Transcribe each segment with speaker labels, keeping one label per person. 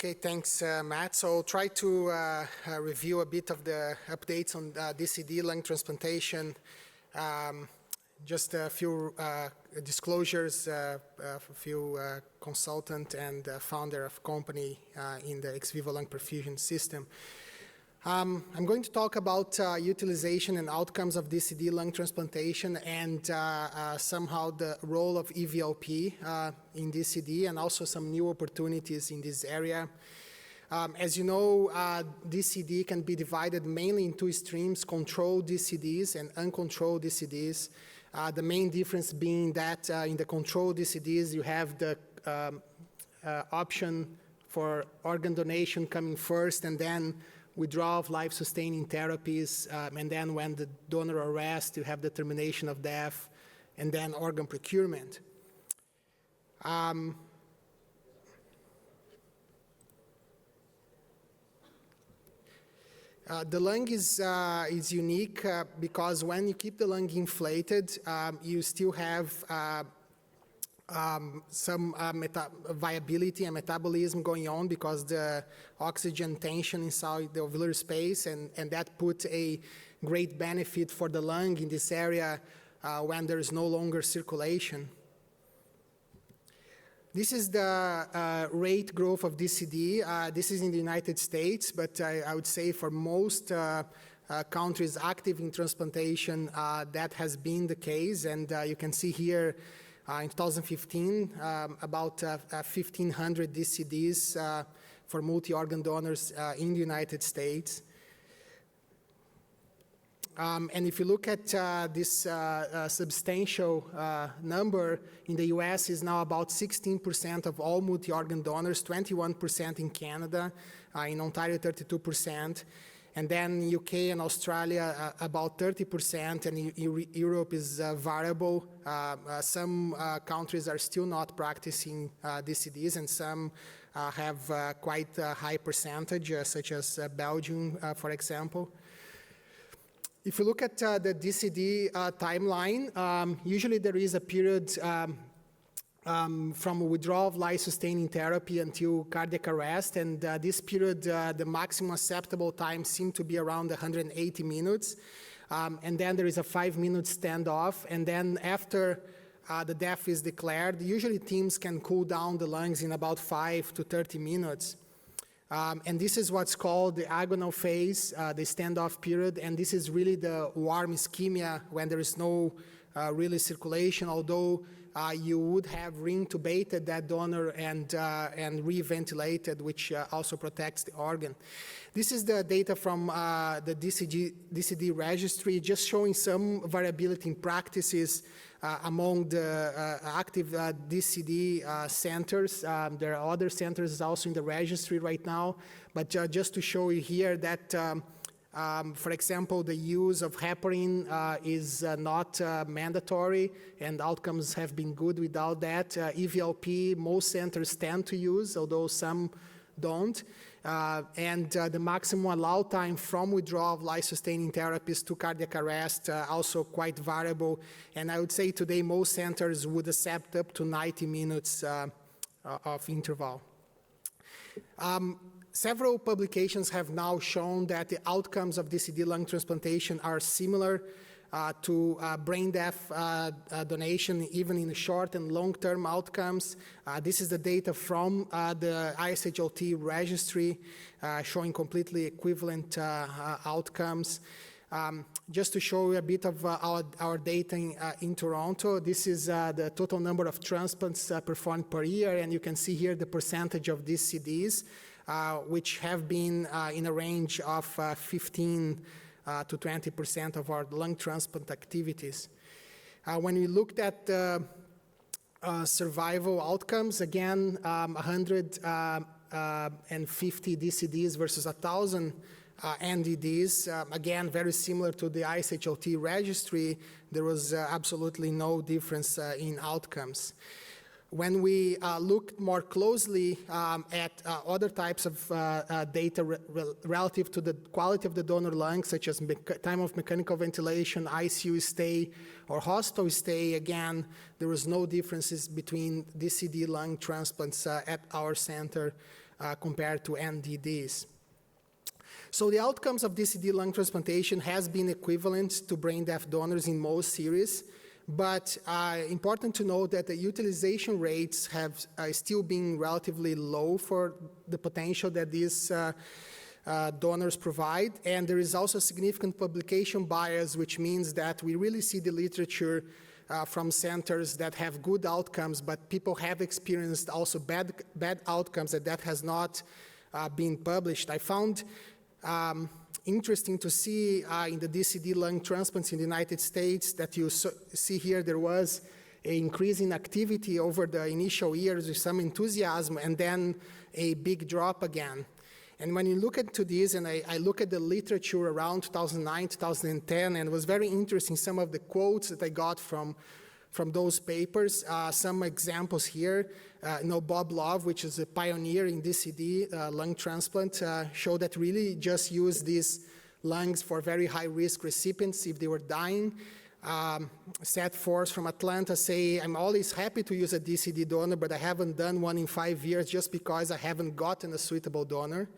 Speaker 1: Okay, thanks, Matt. So I'll try to review a bit of the updates on DCD lung transplantation. Just a few disclosures, a few consultant and founder of company in the ex vivo lung perfusion system. I'm going to talk about utilization and outcomes of DCD lung transplantation and somehow the role of EVLP in DCD and also some new opportunities in this area. As you know, DCD can be divided mainly in two streams, controlled DCDs and uncontrolled DCDs. The main difference being that in the controlled DCDs, you have the option for organ donation coming first and then withdrawal of life-sustaining therapies, and then when the donor arrests, you have the termination of death, and then organ procurement. The lung is unique because when you keep the lung inflated, you still have some viability and metabolism going on because the oxygen tension inside the alveolar space, and that put a great benefit for the lung in this area when there is no longer circulation. This is the rate growth of DCD. This is in the United States, but I would say for most countries active in transplantation, that has been the case, and you can see here in 2015, about 1,500 DCDs for multi-organ donors in the United States. And if you look at this substantial number in the US is now about 16% of all multi-organ donors, 21% in Canada, in Ontario 32%. And then UK and Australia about 30%, and Europe is variable. Some countries are still not practicing DCDs, and some have quite a high percentage, such as Belgium, for example. If you look at the DCD timeline, usually there is a period from withdrawal of life-sustaining therapy until cardiac arrest, and this period, the maximum acceptable time seemed to be around 180 minutes, and then there is a 5-minute standoff, and then after the death is declared, usually teams can cool down the lungs in about 5 to 30 minutes. And this is what's called the agonal phase, the standoff period, and this is really the warm ischemia when there is no really circulation, although you would have reintubated that donor and re-ventilated, which also protects the organ. This is the data from the DCD registry, just showing some variability in practices among the active DCD centers. There are other centers also in the registry right now, but just to show you here that for example, the use of heparin is not mandatory, and outcomes have been good without that. EVLP, most centers tend to use, although some don't. And the maximum allowed time from withdrawal of life-sustaining therapies to cardiac arrest also quite variable. And I would say today most centers would accept up to 90 minutes of interval. Several publications have now shown that the outcomes of DCD lung transplantation are similar to brain death donation, even in the short and long-term outcomes. This is the data from the ISHLT registry showing completely equivalent outcomes. Just to show you a bit of our data in Toronto, this is the total number of transplants performed per year, and you can see here the percentage of DCDs, which have been in a range of 15 to 20% of our lung transplant activities. When we looked at survival outcomes, again, 150 DCDs versus 1,000 NDDs, again, very similar to the ISHLT registry, there was absolutely no difference in outcomes. When we looked more closely at other types of data relative to the quality of the donor lung, such as time of mechanical ventilation, ICU stay, or hospital stay, again, there was no differences between DCD lung transplants at our center compared to NDDs. So the outcomes of DCD lung transplantation has been equivalent to brain death donors in most series, but important to note that the utilization rates have still been relatively low for the potential that these donors provide, and there is also significant publication bias, which means that we really see the literature from centers that have good outcomes, but people have experienced also bad outcomes that has not been published. I found interesting to see in the DCD lung transplants in the United States that you see here there was an increase in activity over the initial years with some enthusiasm and then a big drop again. And when you look into this, and I look at the literature around 2009, 2010, and it was very interesting some of the quotes that I got from those papers. Some examples here, Bob Love, which is a pioneer in DCD lung transplant, showed that really just use these lungs for very high-risk recipients if they were dying. Seth Force from Atlanta say, I'm always happy to use a DCD donor, but I haven't done one in 5 years just because I haven't gotten a suitable donor.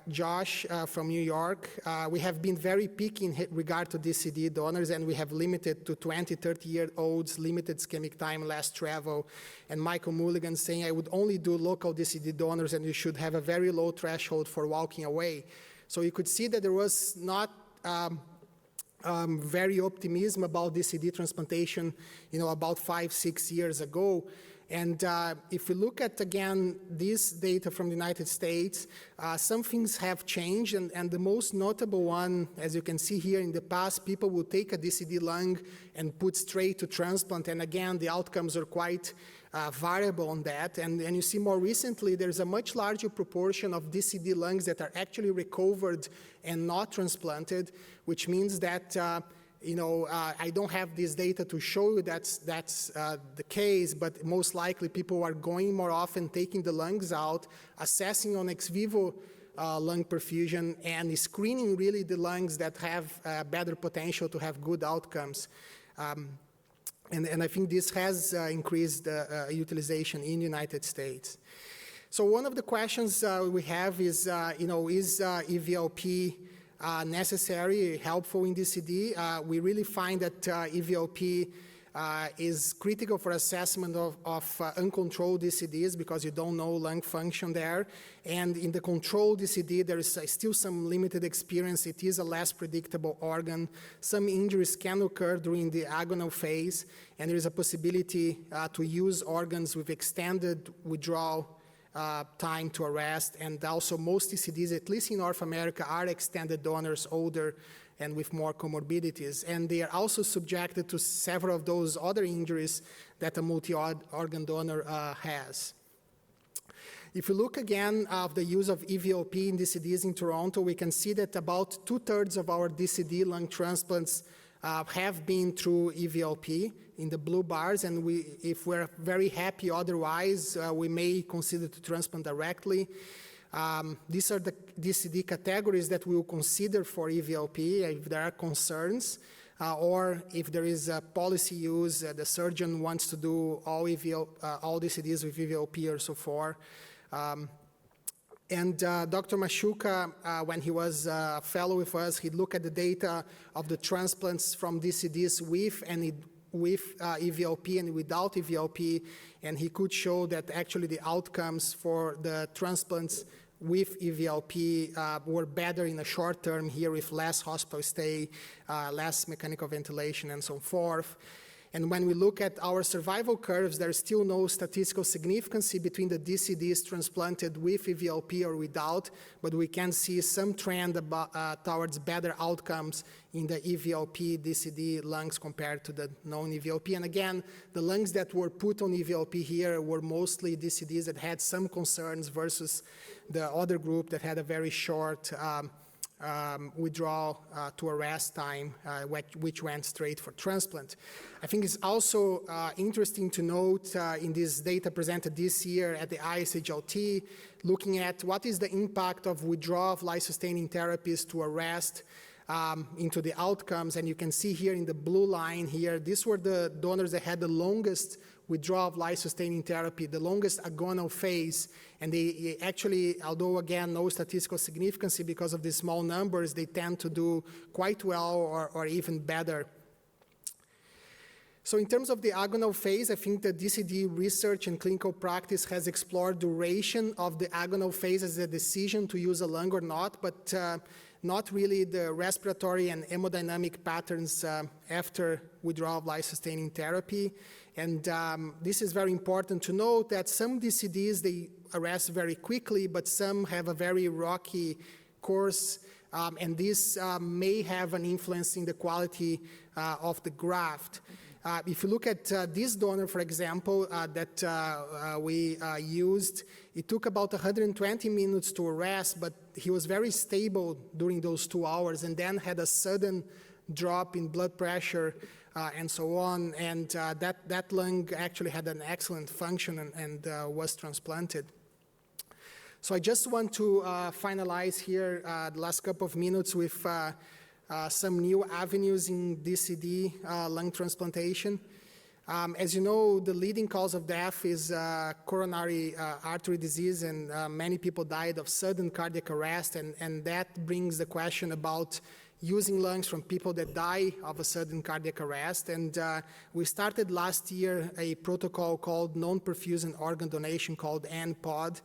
Speaker 1: Josh from New York, we have been very picky in regard to DCD donors, and we have limited to 20, 30-year-olds, limited ischemic time, last travel. And Michael Mulligan saying, I would only do local DCD donors, and you should have a very low threshold for walking away. So you could see that there was not very optimism about DCD transplantation, about 5, 6 years ago. And if we look at, again, this data from the United States, some things have changed. And the most notable one, as you can see here, in the past, people would take a DCD lung and put straight to transplant. And again, the outcomes are quite variable on that. And you see more recently, there's a much larger proportion of DCD lungs that are actually recovered and not transplanted, which means that I don't have this data to show you that's the case, but most likely people are going more often, taking the lungs out, assessing on ex vivo lung perfusion, and screening really the lungs that have better potential to have good outcomes. And I think this has increased utilization in the United States. So one of the questions we have is, is EVLP necessary, helpful in DCD? We really find that EVLP is critical for assessment of uncontrolled DCDs because you don't know lung function there. And in the controlled DCD, there is still some limited experience. It is a less predictable organ. Some injuries can occur during the agonal phase, and there is a possibility to use organs with extended withdrawal time to arrest, and also most DCDs, at least in North America, are extended donors, older and with more comorbidities. And they are also subjected to several of those other injuries that a multi-organ donor has. If you look again at the use of EVLP in DCDs in Toronto, we can see that about 2/3 of our DCD lung transplants have been through EVLP in the blue bars, and if we're very happy otherwise, we may consider to transplant directly. These are the DCD categories that we will consider for EVLP if there are concerns, or if there is a policy use, the surgeon wants to do all DCDs with EVLP or so forth. And Dr. Mashuka, when he was a fellow with us, he looked at the data of the transplants from DCDs with EVLP and without EVLP, and he could show that actually the outcomes for the transplants with EVLP were better in the short term here with less hospital stay, less mechanical ventilation, and so forth. And when we look at our survival curves, there's still no statistical significance between the DCDs transplanted with EVLP or without, but we can see some trend towards better outcomes in the EVLP DCD lungs compared to the non-EVLP. And again, the lungs that were put on EVLP here were mostly DCDs that had some concerns versus the other group that had a very short withdrawal to arrest time, which went straight for transplant. I think it's also interesting to note in this data presented this year at the ISHLT, looking at what is the impact of withdrawal of life-sustaining therapies to arrest into the outcomes. And you can see here in the blue line here, these were the donors that had the longest withdrawal of life-sustaining therapy, the longest agonal phase. And they actually, although again, no statistical significance because of the small numbers, they tend to do quite well or even better. So in terms of the agonal phase, I think the DCD research and clinical practice has explored duration of the agonal phase as a decision to use a lung or not, but not really the respiratory and hemodynamic patterns after withdrawal of life-sustaining therapy. And this is very important to note that some DCDs, they arrest very quickly, but some have a very rocky course, and this may have an influence in the quality of the graft. If you look at this donor, for example, that we used, it took about 120 minutes to arrest, but he was very stable during those 2 hours and then had a sudden drop in blood pressure and so on. And that lung actually had an excellent function and was transplanted. So I just want to finalize here the last couple of minutes with some new avenues in DCD lung transplantation. As you know, the leading cause of death is coronary artery disease, and many people died of sudden cardiac arrest, and that brings the question about using lungs from people that die of a sudden cardiac arrest. And we started last year a protocol called non-perfusion organ donation called NPOD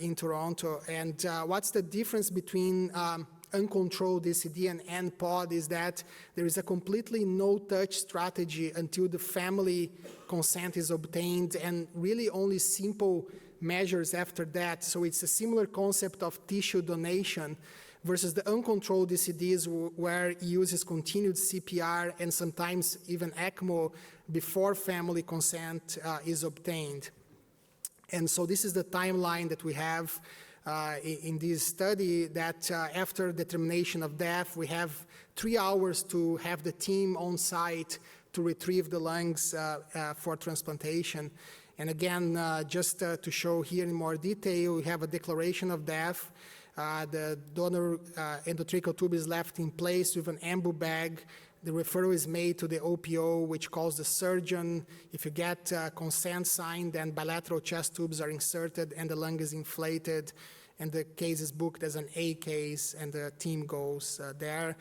Speaker 1: in Toronto. And what's the difference between uncontrolled DCD and NPOD is that there is a completely no-touch strategy until the family consent is obtained, and really only simple measures after that. So it's a similar concept of tissue donation versus the uncontrolled DCDs where it uses continued CPR and sometimes even ECMO before family consent is obtained. And so this is the timeline that we have in this study, that after determination of death, we have 3 hours to have the team on site to retrieve the lungs for transplantation. And again, just to show here in more detail, we have a declaration of death. The donor endotracheal tube is left in place with an ambu bag. The referral is made to the OPO, which calls the surgeon. If you get consent signed, then bilateral chest tubes are inserted and the lung is inflated, and the case is booked as an A case, and the team goes there.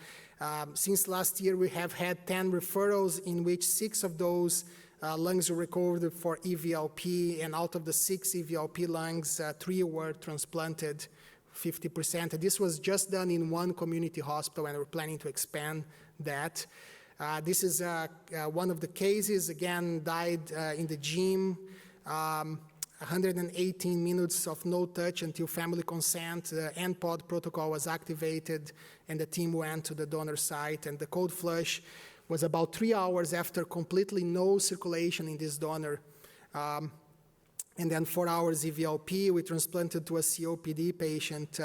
Speaker 1: Since last year, we have had 10 referrals, in which 6 of those lungs were recovered for EVLP, and out of the 6 EVLP lungs, 3 were transplanted, 50%. This was just done in one community hospital, and we're planning to expand that. This is one of the cases, again, died in the gym. 118 minutes of no touch until family consent. The NPOD protocol was activated, and the team went to the donor site, and the cold flush was about 3 hours after completely no circulation in this donor. And then 4 hours EVLP. We transplanted to a COPD patient,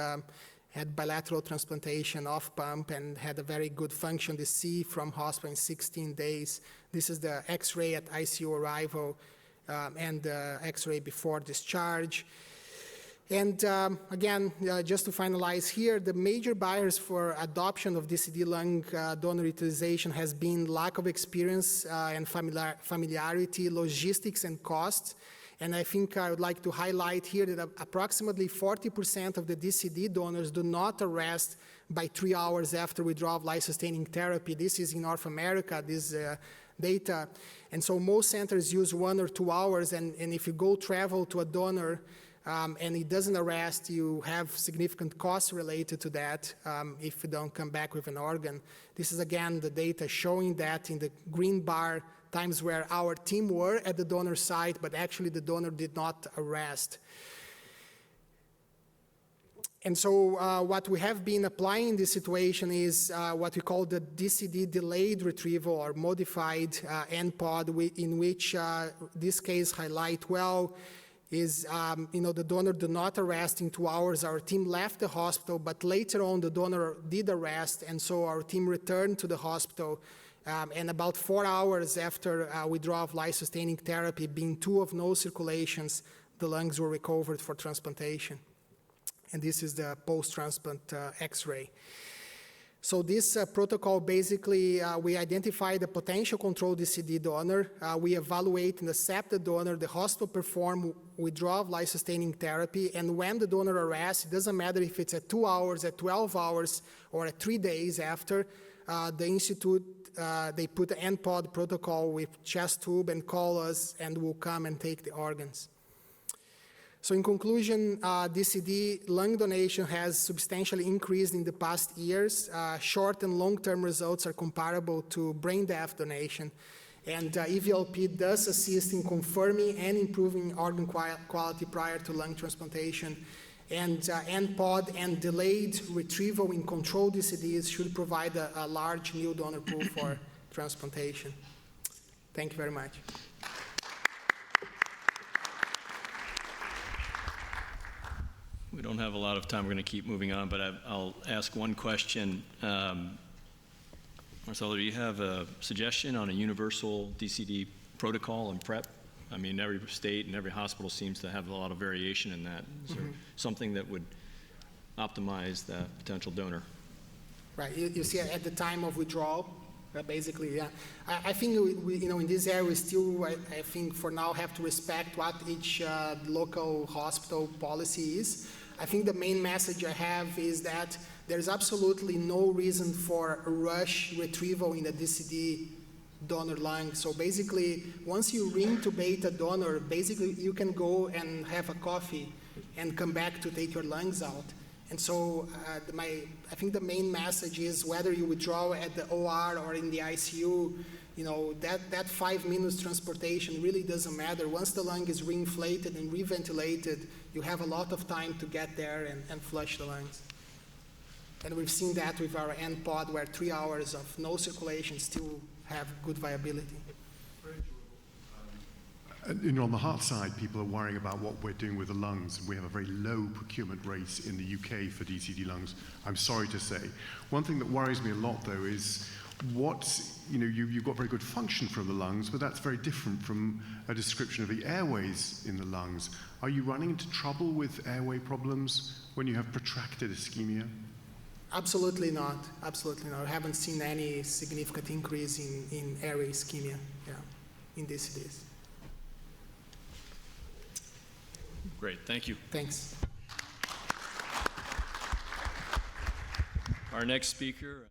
Speaker 1: had bilateral transplantation off pump, and had a very good function. The C from hospital in 16 days. This is the X-ray at ICU arrival and the X-ray before discharge. And again, just to finalize here, the major barriers for adoption of DCD lung donor utilization has been lack of experience and familiarity, logistics, and costs. And I think I would like to highlight here that approximately 40% of the DCD donors do not arrest by 3 hours after withdrawal of life-sustaining therapy. This is in North America, this data. And so most centers use 1 or 2 hours, and if you go travel to a donor and it doesn't arrest, you have significant costs related to that if you don't come back with an organ. This is again the data showing that in the green bar, times where our team were at the donor site, but actually the donor did not arrest. And so what we have been applying in this situation is what we call the DCD delayed retrieval or modified NPOD, in which this case highlight well is, the donor did not arrest in 2 hours. Our team left the hospital, but later on the donor did arrest, and so our team returned to the hospital. And about 4 hours after withdrawal of life-sustaining therapy, being 2 of no circulations, the lungs were recovered for transplantation. And this is the post-transplant X-ray. So this protocol, basically, we identify the potential control DCD donor. We evaluate and accept the donor. The hospital perform withdrawal of life-sustaining therapy. And when the donor arrests, it doesn't matter if it's at 2 hours, at 12 hours, or at 3 days after, the institute, they put an end-pod protocol with chest tube and call us, and we'll come and take the organs. So in conclusion, DCD lung donation has substantially increased in the past years. Short and long-term results are comparable to brain death donation. And EVLP does assist in confirming and improving organ quality prior to lung transplantation. And end-pod and delayed retrieval in controlled DCDs should provide a large new donor pool for transplantation. Thank you very much.
Speaker 2: We don't have a lot of time. We're going to keep moving on, but I'll ask one question. Marcelo, do you have a suggestion on a universal DCD protocol and prep? I mean, every state and every hospital seems to have a lot of variation in that. Is there something that would optimize the potential donor?
Speaker 1: Right. You see, at the time of withdrawal, basically, yeah. I think we, in this area, we still, I think, for now, have to respect what each local hospital policy is. I think the main message I have is that there's absolutely no reason for a rush retrieval in the DCD donor lung. So basically, once you reintubate a donor, basically you can go and have a coffee and come back to take your lungs out. And so I think the main message is whether you withdraw at the OR or in the ICU, that 5 minutes transportation really doesn't matter. Once the lung is reinflated and reventilated, you have a lot of time to get there and flush the lungs. And we've seen that with our end pod, where 3 hours of no circulation still have good viability.
Speaker 3: On the heart side, people are worrying about what we're doing with the lungs. We have a very low procurement rate in the UK for DCD lungs, I'm sorry to say. One thing that worries me a lot, though, is you've got very good function from the lungs, but that's very different from a description of the airways in the lungs. Are you running into trouble with airway problems when you have protracted ischemia?
Speaker 1: Absolutely not. Absolutely not. I haven't seen any significant increase in airway ischemia in DCDs.
Speaker 2: Great, thank you.
Speaker 1: Thanks.
Speaker 2: Our next speaker.